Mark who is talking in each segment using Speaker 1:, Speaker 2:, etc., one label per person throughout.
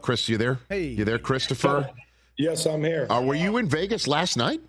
Speaker 1: Chris, you there?
Speaker 2: Hey.
Speaker 1: You there, Christopher?
Speaker 3: Yes, I'm here.
Speaker 1: Were you in Vegas last night?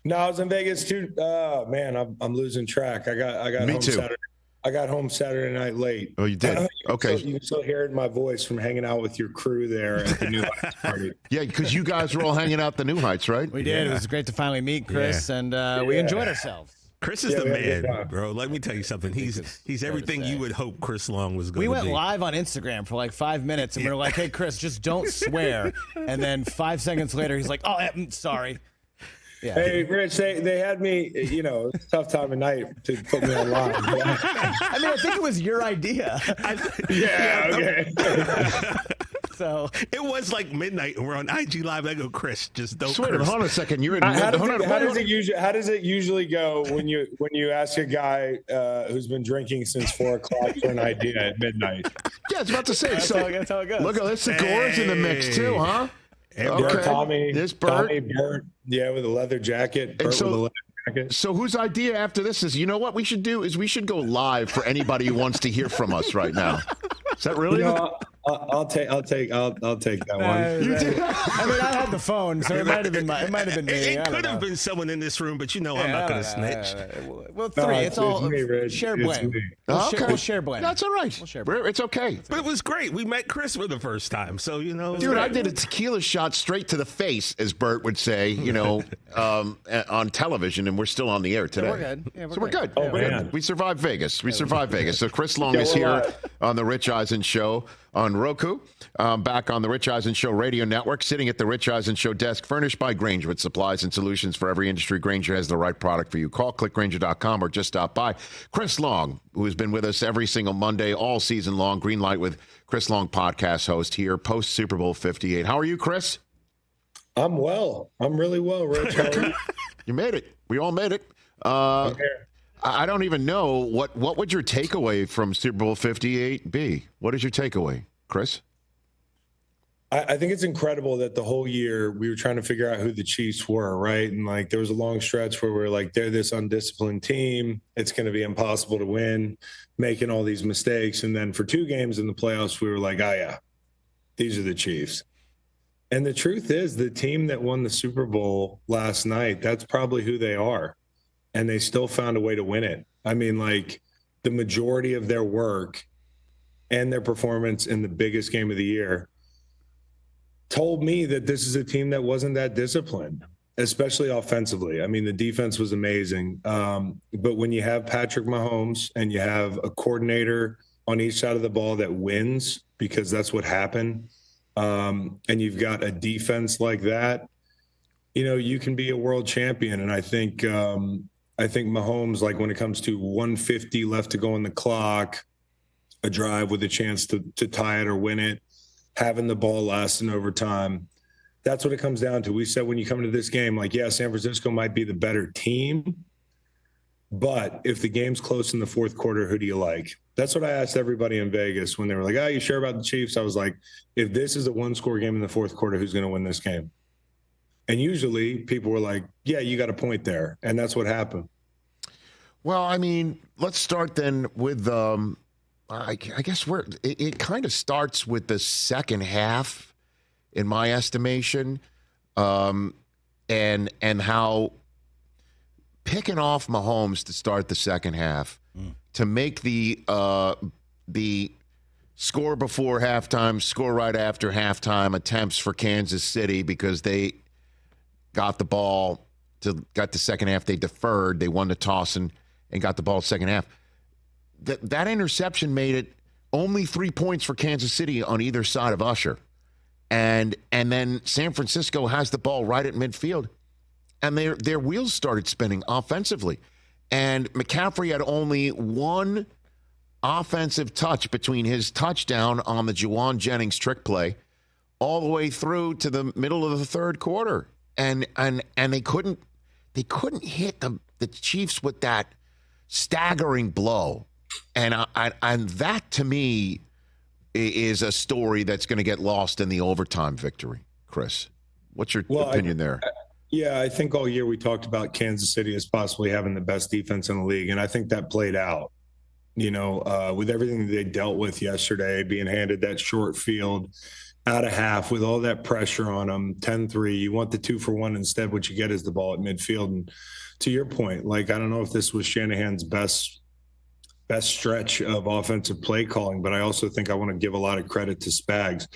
Speaker 3: No, I was in Vegas too. Man, I'm losing track. I got
Speaker 1: Me
Speaker 3: home
Speaker 1: too.
Speaker 3: Saturday. I got home Saturday night late.
Speaker 1: Oh, you did? Okay.
Speaker 3: You can still hear it in my voice from hanging out with your crew there at the New Heights party.
Speaker 1: Yeah, because you guys were all hanging out the New Heights, right?
Speaker 2: We did. It was great to finally meet Chris, and we enjoyed ourselves.
Speaker 4: Chris is the man, bro. Let me tell you something. He's everything you would hope Chris Long was going to be.
Speaker 2: We went live on Instagram for like 5 minutes, and we were like, hey, Chris, just don't swear. And then 5 seconds later, he's like, oh, sorry. Yeah.
Speaker 3: Hey, Rich, they had me, tough time of night to put me on live.
Speaker 2: I mean, I think it was your idea.
Speaker 3: Okay.
Speaker 4: So it was like midnight, and we're on IG Live. I go, Chris, just don't.
Speaker 1: Wait, hold on a second. You're in.
Speaker 3: How does it usually go when you ask a guy who's been drinking since 4 o'clock for an idea at midnight?
Speaker 1: Yeah, I was about to say.
Speaker 2: That's how it goes.
Speaker 1: Look, let's the Gore's in the mix too, huh?
Speaker 3: Okay. Tommy,
Speaker 1: Bert.
Speaker 3: Yeah, with a leather jacket. Bert with a leather jacket.
Speaker 1: So whose idea after this is, you know what we should do is we should go live for anybody who wants to hear from us right now. Is that really?
Speaker 3: I'll take that one.
Speaker 1: You did.
Speaker 2: I mean, I had the phone, so it might have been me.
Speaker 4: It could have been someone in this room, but I'm not going to snitch.
Speaker 2: Well, 3. It's all share blame. We'll share blame.
Speaker 1: That's all right.
Speaker 2: We'll share blame.
Speaker 1: It's okay.
Speaker 4: But it was great. We met Chris for the first time, so
Speaker 1: Dude, I did a tequila shot straight to the face, as Bert would say, on television, and we're still on the air today.
Speaker 2: So we're good. Yeah,
Speaker 1: we're good.
Speaker 3: Oh, man.
Speaker 1: We survived Vegas. So Chris Long is here on the Rich Eisen Show on Roku, back on the Rich Eisen Show radio network, sitting at the Rich Eisen Show desk, furnished by Grainger with supplies and solutions for every industry. Grainger has the right product for you. Call clickgrainger.com or just stop by. Chris Long, who has been with us every single Monday all season long, Green Light with Chris Long podcast host here, post Super Bowl 58. How are you, Chris?
Speaker 3: I'm well. I'm really well, Rich. How are you?
Speaker 1: You made it. We all made it.
Speaker 3: I'm here.
Speaker 1: I don't even know what would your takeaway from Super Bowl 58 be? What is your takeaway, Chris?
Speaker 3: I think it's incredible that the whole year we were trying to figure out who the Chiefs were, right? And like there was a long stretch where we were like, they're this undisciplined team. It's going to be impossible to win, making all these mistakes. And then for 2 games in the playoffs, we were like, oh yeah, these are the Chiefs. And the truth is, the team that won the Super Bowl last night, that's probably who they are. And they still found a way to win it. I mean, like the majority of their work and their performance in the biggest game of the year told me that this is a team that wasn't that disciplined, especially offensively. I mean, the defense was amazing. But when you have Patrick Mahomes and you have a coordinator on each side of the ball that wins, because that's what happened, and you've got a defense like that, you can be a world champion. And I think Mahomes, like when it comes to 150 left to go on the clock, a drive with a chance to tie it or win it, having the ball last in overtime, that's what it comes down to. We said when you come into this game, like, yeah, San Francisco might be the better team, but if the game's close in the fourth quarter, who do you like? That's what I asked everybody in Vegas when they were like, oh, you sure about the Chiefs? I was like, if this is a 1-score game in the fourth quarter, who's going to win this game? And usually people were like, yeah, you got a point there. And that's what happened.
Speaker 1: Well, I mean, let's start then with, I guess it kind of starts with the second half, in my estimation, and how picking off Mahomes to start the second half, to make the score before halftime, score right after halftime attempts for Kansas City because they got the ball, got the second half, they deferred, they won the toss and got the ball second half. That interception made it only 3 points for Kansas City on either side of Usher. And then San Francisco has the ball right at midfield. And their wheels started spinning offensively. And McCaffrey had only one offensive touch between his touchdown on the Juwan Jennings trick play all the way through to the middle of the third quarter. And they couldn't hit the Chiefs with that staggering blow. And that, to me, is a story that's going to get lost in the overtime victory. Chris, what's your opinion there?
Speaker 3: I think all year we talked about Kansas City as possibly having the best defense in the league, and I think that played out. With everything they dealt with yesterday, being handed that short field, out of half with all that pressure on them, 10-3. You want the 2-for-1. Instead, what you get is the ball at midfield. And to your point, like, I don't know if this was Shanahan's best stretch of offensive play calling, but I also think I want to give a lot of credit to Spags.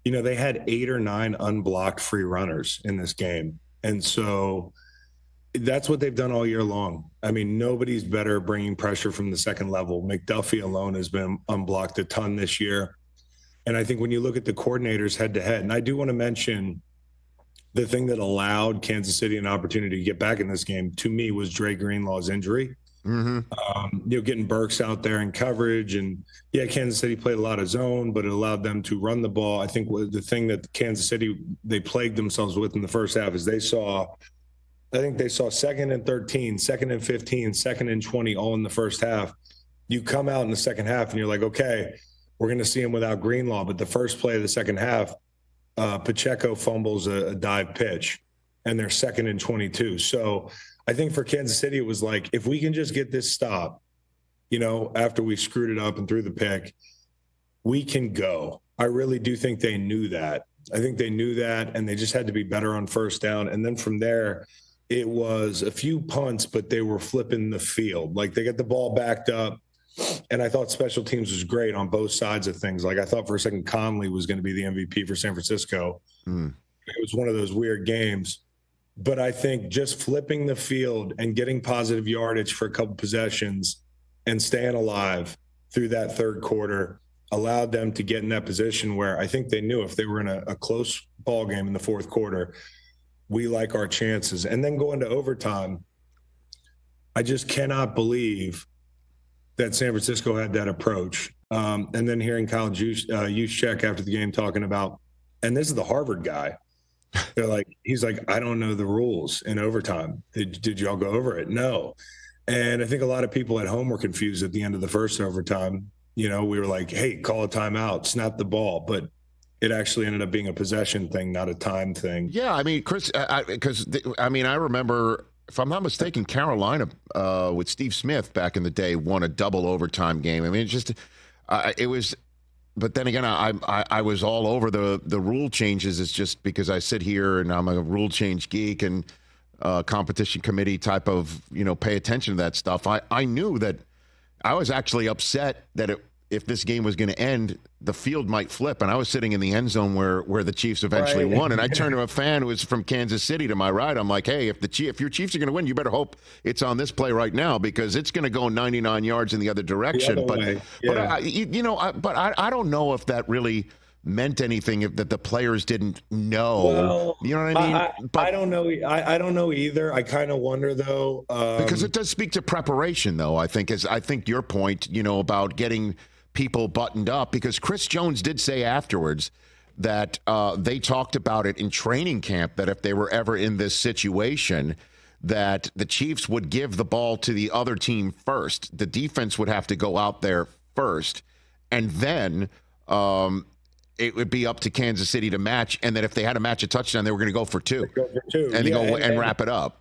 Speaker 3: You know, they had 8 or 9 unblocked free runners in this game. And so that's what they've done all year long. I mean, nobody's better bringing pressure from the second level. McDuffie alone has been unblocked a ton this year. And I think when you look at the coordinators head to head, and I do want to mention the thing that allowed Kansas City an opportunity to get back in this game, to me, was Dre Greenlaw's injury. Getting Burks out there in coverage. And yeah, Kansas City played a lot of zone, but it allowed them to run the ball. I think the thing that Kansas City, they plagued themselves with in the first half is they saw 2nd and 13, 2nd and 15, 2nd and 20, all in the first half. You come out in the second half and you're like, okay, we're going to see him without Greenlaw. But the first play of the second half, Pacheco fumbles a dive pitch, and they're 2nd and 22. So I think for Kansas City, it was like, if we can just get this stop, after we screwed it up and threw the pick, we can go. I really do think they knew that. I think they knew that, and they just had to be better on first down. And then from there, it was a few punts, but they were flipping the field. Like, they got the ball backed up, and I thought special teams was great on both sides of things. Like, I thought for a second Conley was going to be the MVP for San Francisco. It was one of those weird games. But I think just flipping the field and getting positive yardage for a couple possessions and staying alive through that third quarter allowed them to get in that position where I think they knew if they were in a close ball game in the fourth quarter, we like our chances. And then going to overtime, I just cannot believe that San Francisco had that approach. And then hearing Kyle Juszczyk after the game talking about, and this is the Harvard guy, he's like, I don't know the rules in overtime. Did y'all go over it? No. And I think a lot of people at home were confused at the end of the first overtime. We were like, hey, call a timeout, snap the ball. But it actually ended up being a possession thing, not a time thing.
Speaker 1: Yeah, I mean, Chris, I remember, if I'm not mistaken, Carolina with Steve Smith back in the day won a double overtime game. I mean, it was. But then again, I was all over the rule changes. It's just because I sit here and I'm a rule change geek and competition committee type of, pay attention to that stuff. I knew that I was actually upset that if this game was going to end, the field might flip. And I was sitting in the end zone where the Chiefs eventually won. And I turned to a fan who was from Kansas City to my right. I'm like, hey, if your Chiefs are going to win, you better hope it's on this play right now, because it's going to go 99 yards in the other direction.
Speaker 3: I
Speaker 1: don't know if that really meant anything, if that the players didn't know.
Speaker 3: Well,
Speaker 1: you know what I mean?
Speaker 3: I don't know. I don't know either. I kind of wonder, though.
Speaker 1: Because it does speak to preparation, though, I think your point, about getting people buttoned up, because Chris Jones did say afterwards that they talked about it in training camp, that if they were ever in this situation, that the Chiefs would give the ball to the other team first. The defense would have to go out there first, and then it would be up to Kansas City to match. And then if they had to match a touchdown, they were going to go for two. And wrap it up,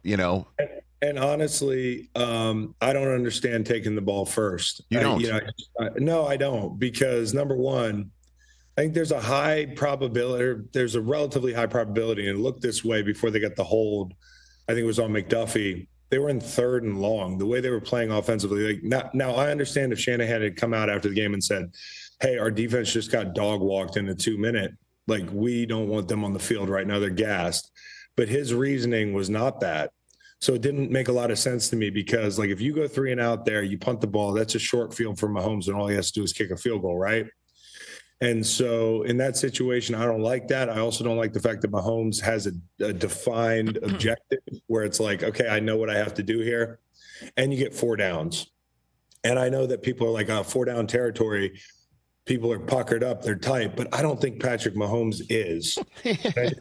Speaker 3: And honestly, I don't understand taking the ball first.
Speaker 1: You don't?
Speaker 3: No, I don't. Because number one, I think there's a relatively high probability, and it looked this way before they got the hold. I think it was on McDuffie. They were in 3rd and long. The way they were playing offensively. Now I understand if Shanahan had come out after the game and said, hey, our defense just got dog walked in a 2-minute. Like, we don't want them on the field right now. They're gassed. But his reasoning was not that. So it didn't make a lot of sense to me, because, like, if you go 3 and out there, you punt the ball, that's a short field for Mahomes, and all he has to do is kick a field goal, right? And so in that situation, I don't like that. I also don't like the fact that Mahomes has a defined objective where it's like, okay, I know what I have to do here. And you get 4 downs. And I know that people are like, 4-down territory, people are puckered up, they're tight, but I don't think Patrick Mahomes is. Right?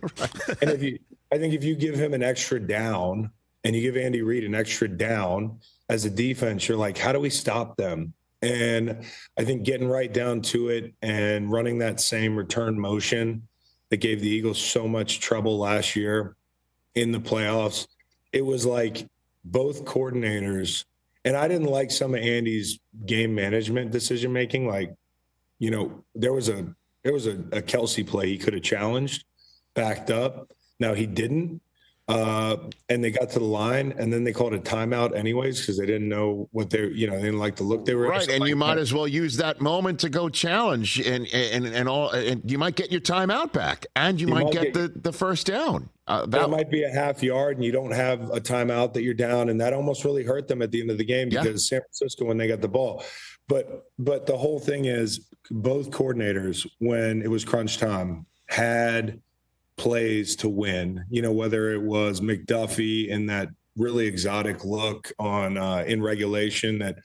Speaker 3: And I think if you give him an extra down, and you give Andy Reid an extra down as a defense, you're like, how do we stop them? And I think getting right down to it and running that same return motion that gave the Eagles so much trouble last year in the playoffs, it was like both coordinators, and I didn't like some of Andy's game management decision-making. Like, there was a There was a Kelce play he could have challenged, backed up. Now he didn't. And they got to the line, and then they called a timeout anyways because they didn't know what they didn't like the look they were in.
Speaker 1: Right, and you might as well use that moment to go challenge, and you might get your timeout back, and you might get the first down.
Speaker 3: That might be a half yard, and you don't have a timeout that you're down, and that almost really hurt them at the end of the game because San Francisco, when they got the ball. But the whole thing is both coordinators, when it was crunch time, had plays to win, whether it was McDuffie and that really exotic look on in regulation that,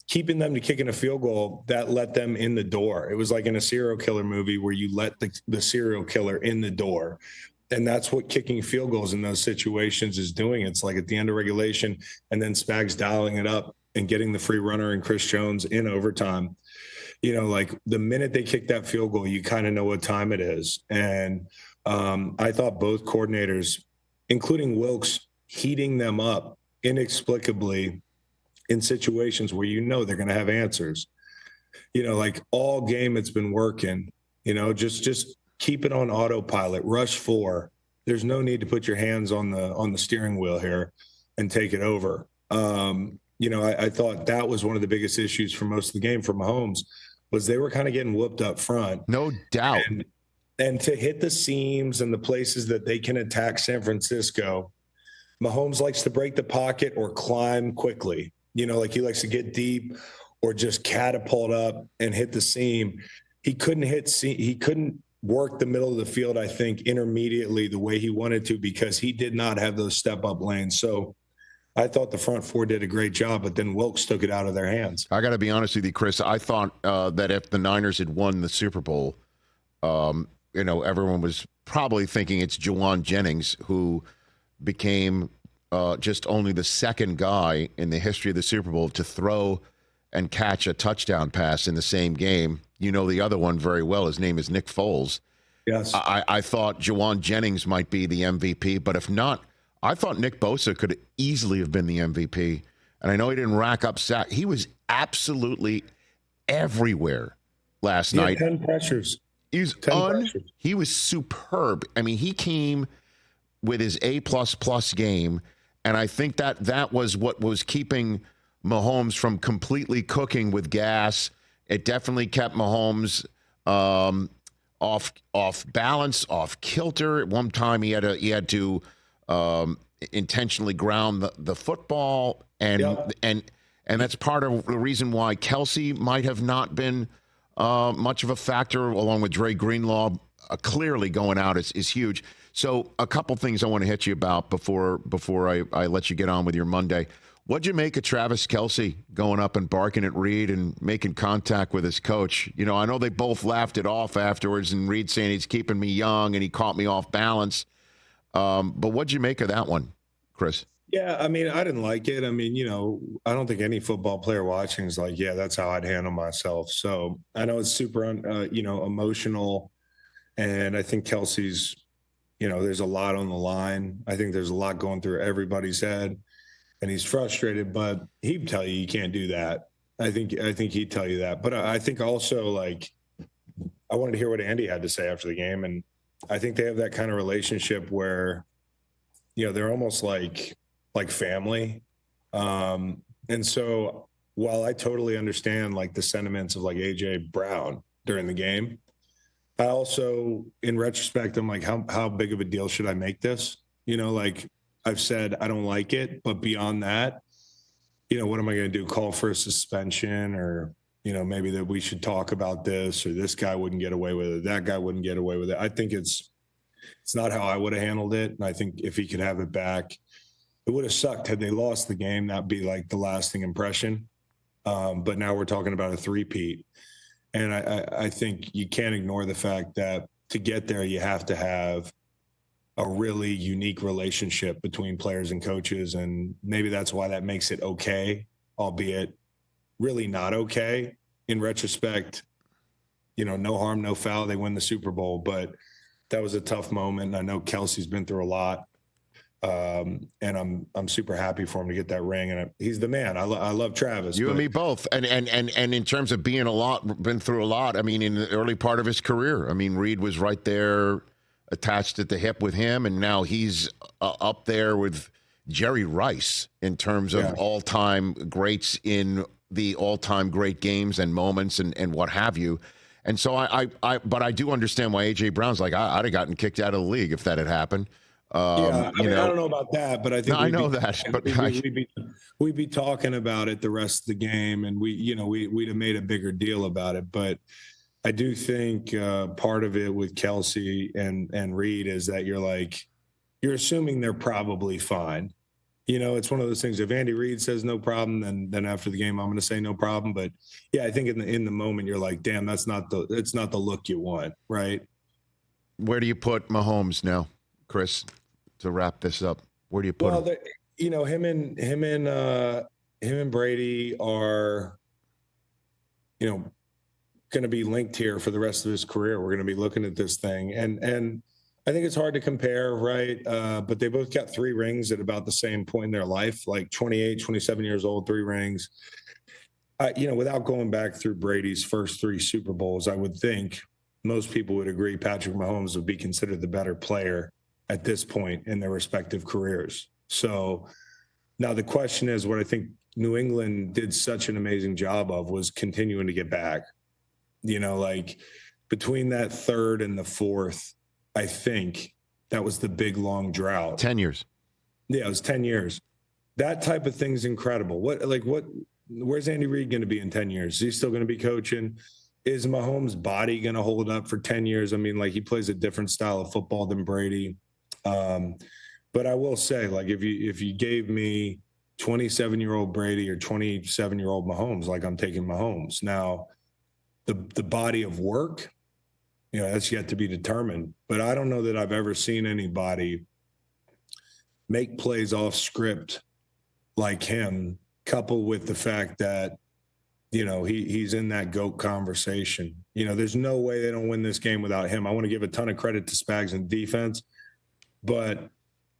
Speaker 3: keeping them to kicking a field goal that let them in the door. It was like in a serial killer movie where you let the serial killer in the door. And that's what kicking field goals in those situations is doing. It's like at the end of regulation and then Spags dialing it up and getting the free runner and Chris Jones in overtime. Like the minute they kick that field goal, you kind of know what time it is. And I thought both coordinators, including Wilks, heating them up inexplicably in situations where they're going to have answers. Like all game it's been working, just keep it on autopilot, rush 4. There's no need to put your hands on the steering wheel here and take it over. I thought that was one of the biggest issues for most of the game for Mahomes was they were kind of getting whooped up front.
Speaker 1: No doubt.
Speaker 3: And to hit the seams and the places that they can attack San Francisco, Mahomes likes to break the pocket or climb quickly. Like he likes to get deep or just catapult up and hit the seam. He couldn't work the middle of the field, I think, intermediately the way he wanted to because he did not have those step-up lanes. So I thought the front 4 did a great job, but then Wilks took it out of their hands.
Speaker 1: I got to be honest with you, Chris. I thought that if the Niners had won the Super Bowl, everyone was probably thinking it's Juwan Jennings who became just only the second guy in the history of the Super Bowl to throw and catch a touchdown pass in the same game. The other one very well. His name is Nick Foles.
Speaker 3: Yes.
Speaker 1: I thought Juwan Jennings might be the MVP, but if not, I thought Nick Bosa could easily have been the MVP. And I know he didn't rack up sack. He was absolutely everywhere last night.
Speaker 3: 10 pressures.
Speaker 1: He was superb. I mean, he came with his A++ game, and I think that was what was keeping Mahomes from completely cooking with gas. It definitely kept Mahomes off balance, off kilter. At one time, he had to intentionally ground the football, and that's part of the reason why Kelce might have not been much of a factor, along with Dre Greenlaw clearly going out is huge. So a couple things I want to hit you about before I let you get on with your Monday. What'd you make of Travis Kelce going up and barking at Reid and making contact with his coach? I know they both laughed it off afterwards, and Reid saying he's keeping me young and he caught me off balance. But what'd you make of that one, Chris?
Speaker 3: Yeah, I mean, I didn't like it. I mean, I don't think any football player watching is like, yeah, that's how I'd handle myself. So I know it's super, emotional. And I think Kelce's, there's a lot on the line. I think there's a lot going through everybody's head. And he's frustrated, but he'd tell you can't do that. I think he'd tell you that. But I think also, I wanted to hear what Andy had to say after the game. And I think they have that kind of relationship where, they're almost like family. And so while I totally understand the sentiments of AJ Brown during the game, I also, in retrospect, I'm like, how big of a deal should I make this? I've said I don't like it, but beyond that, what am I going to do? Call for a suspension, or maybe that we should talk about this, or this guy wouldn't get away with it, that guy wouldn't get away with it. I think it's not how I would have handled it, and I think if he could have it back, it would have sucked had they lost the game. That'd be the lasting impression. But now we're talking about a three-peat, and I think you can't ignore the fact that to get there, you have to have a really unique relationship between players and coaches. And maybe that's why that makes it okay, albeit really not okay in retrospect. No harm, no foul. They win the Super Bowl, but that was a tough moment. I know Kelce's been through a lot. And I'm super happy for him to get that ring. And he's the man. I love Travis.
Speaker 1: You and me both. And in terms of been through a lot. I mean, in the early part of his career, I mean, Reid was right there, attached at the hip with him, and now he's up there with Jerry Rice in terms of all-time greats in the all-time great games and moments and what have you. And so but I do understand why A.J. Brown's like, I'd have gotten kicked out of the league if that had happened.
Speaker 3: I don't know about that, but I think
Speaker 1: we'd
Speaker 3: be talking about it the rest of the game, and we'd have made a bigger deal about it. But I do think part of it with Kelce and Reid is that you're assuming they're probably fine. It's one of those things. If Andy Reid says no problem, then after the game I'm going to say no problem. But yeah, I think in the moment you're like, damn, it's not the look you want, right?
Speaker 1: Where do you put Mahomes now, Chris? To wrap this up, where do you put him?
Speaker 3: Him and Brady are, going to be linked here for the rest of his career. We're going to be looking at this thing, and I think it's hard to compare, right? But they both got 3 rings at about the same point in their life, like 28, 27 years old, 3 rings. Without going back through Brady's first 3 Super Bowls, I would think most people would agree Patrick Mahomes would be considered the better player at this point in their respective careers. So now the question is, what I think New England did such an amazing job of was continuing to get back. Between that 3rd and the 4th, I think that was the big, long drought.
Speaker 1: 10 years.
Speaker 3: Yeah, it was 10 years. That type of thing's incredible. Where's Andy Reid going to be in 10 years? Is he still going to be coaching? Is Mahomes' body going to hold up for 10 years? I mean, he plays a different style of football than Brady. But I will say, if you gave me 27-year-old Brady or 27-year-old Mahomes, I'm taking Mahomes. Now, the body of work, that's yet to be determined. But I don't know that I've ever seen anybody make plays off script like him, coupled with the fact that, he's in that GOAT conversation. There's no way they don't win this game without him. I want to give a ton of credit to Spags and defense, but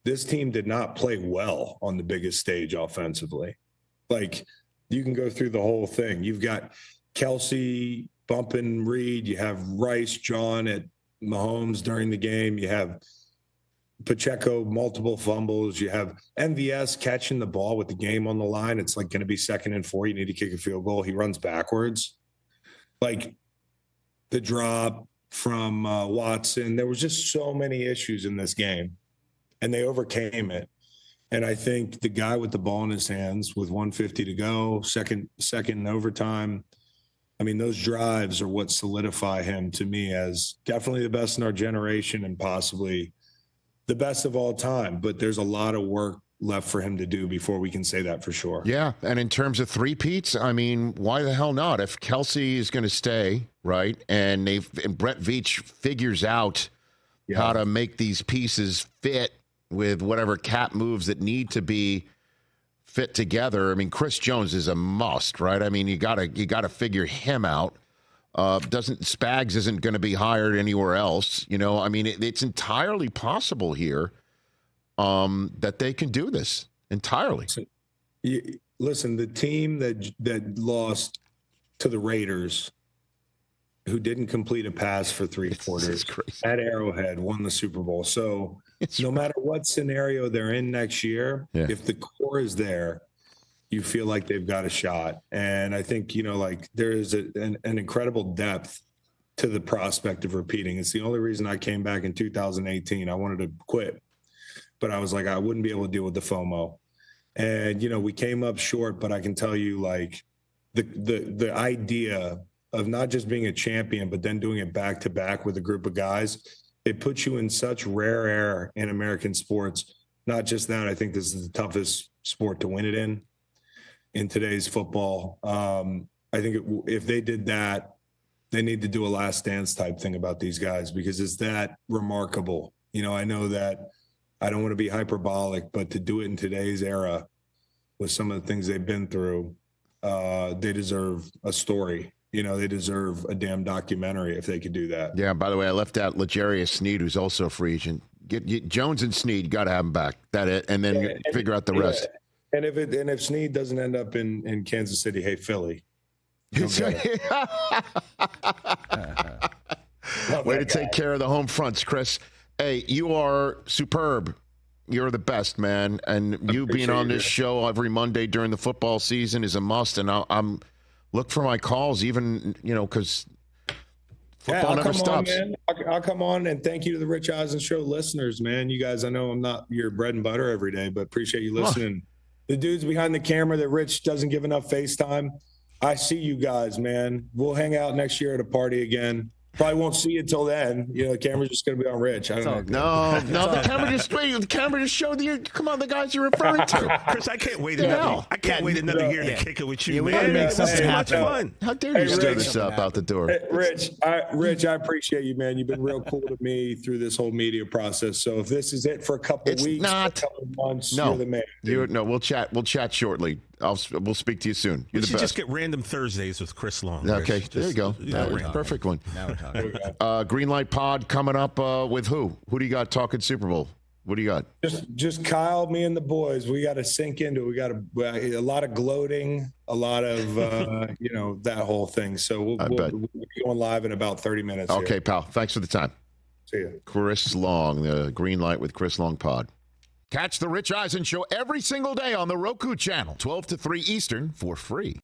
Speaker 3: this team did not play well on the biggest stage offensively. You can go through the whole thing. You've got Kelce bumping Reid. You have Rice jawing at Mahomes during the game. You have Pacheco, multiple fumbles. You have MVS catching the ball with the game on the line. It's going to be 2nd and 4. You need to kick a field goal. He runs backwards. The drop from Watson. There was just so many issues in this game, and they overcame it. And I think the guy with the ball in his hands with 150 to go, second in overtime, I mean, those drives are what solidify him to me as definitely the best in our generation and possibly the best of all time. But there's a lot of work left for him to do before we can say that for sure.
Speaker 1: Yeah, and in terms of three-peats, I mean, why the hell not? If Kelce is going to stay, right, and Brett Veach figures out how to make these pieces fit with whatever cap moves that need to be fit together. I mean, Chris Jones is a must, right? I mean, you gotta figure him out. Spags isn't going to be hired anywhere else. I mean, it's entirely possible here that they can do this entirely.
Speaker 3: Listen, the team that lost to the Raiders, who didn't complete a pass for 3 quarters at Arrowhead, won the Super Bowl. So no matter what scenario they're in next year, if the core is there, you feel like they've got a shot. And I think, there is an incredible depth to the prospect of repeating. It's the only reason I came back in 2018. I wanted to quit, but I was like, I wouldn't be able to deal with the FOMO. And, we came up short, but I can tell you, the idea of not just being a champion, but then doing it back to back with a group of guys, it puts you in such rare air in American sports. Not just that, I think this is the toughest sport to win it in today's football. I think if they did that, they need to do a last dance type thing about these guys, because it's that remarkable. I know that I don't want to be hyperbolic, but to do it in today's era with some of the things they've been through, they deserve a story. They deserve a damn documentary if they could do that.
Speaker 1: Yeah, by the way, I left out L'Jarius Sneed, who's also a free agent. Get Jones and Snead. Got to have them back. That it, and then figure out the rest.
Speaker 3: And if Snead doesn't end up in Kansas City, hey Philly.
Speaker 1: Way to take care of the home fronts, Chris. Hey, you are superb. You're the best, man. And you being on this show every Monday during the football season is a must. And I'm look for my calls, even because football never stops.
Speaker 3: I'll come on, and thank you to the Rich Eisen Show listeners, man. You guys, I know I'm not your bread and butter every day, but appreciate you listening. The dudes behind the camera that Rich doesn't give enough FaceTime. I see you guys, man. We'll hang out next year at a party again. Probably won't see you until then. The camera's just going to be on Rich. I don't know.
Speaker 1: No, the camera just showed you. Come on, the guys you're referring to.
Speaker 4: Chris, I can't wait another year to kick it with you.
Speaker 2: Yeah, we
Speaker 4: man.
Speaker 2: gotta make
Speaker 4: This is
Speaker 2: something
Speaker 4: too much
Speaker 2: happen.
Speaker 4: fun.
Speaker 1: How dare you stir this up out the door?
Speaker 3: Hey, Rich, I appreciate you, man. You've been real cool to me through this whole media process. So if this is it for a couple of weeks,
Speaker 1: not.
Speaker 3: a couple of months,
Speaker 1: No,
Speaker 3: you're the man.
Speaker 1: We'll chat. We'll chat shortly. We'll speak to you soon. You're
Speaker 4: We
Speaker 1: the
Speaker 4: should
Speaker 1: best.
Speaker 4: just get random Thursdays with Chris Long.
Speaker 1: Okay,
Speaker 4: Rich.
Speaker 1: there you go. Perfect one.
Speaker 2: Now we're talking.
Speaker 1: Green Light Pod coming up with who? Who do you got talking Super Bowl? What do you got?
Speaker 3: Just Kyle, me, and the boys. We got to sink into it. We got a lot of gloating, a lot of that whole thing. So we'll be going live in about 30 minutes.
Speaker 1: Okay,
Speaker 3: here.
Speaker 1: pal. Thanks for the time.
Speaker 3: See you.
Speaker 1: Chris Long, the Green Light with Chris Long Pod. Catch the Rich Eisen Show every single day on the Roku channel, 12 to 3 Eastern, for free.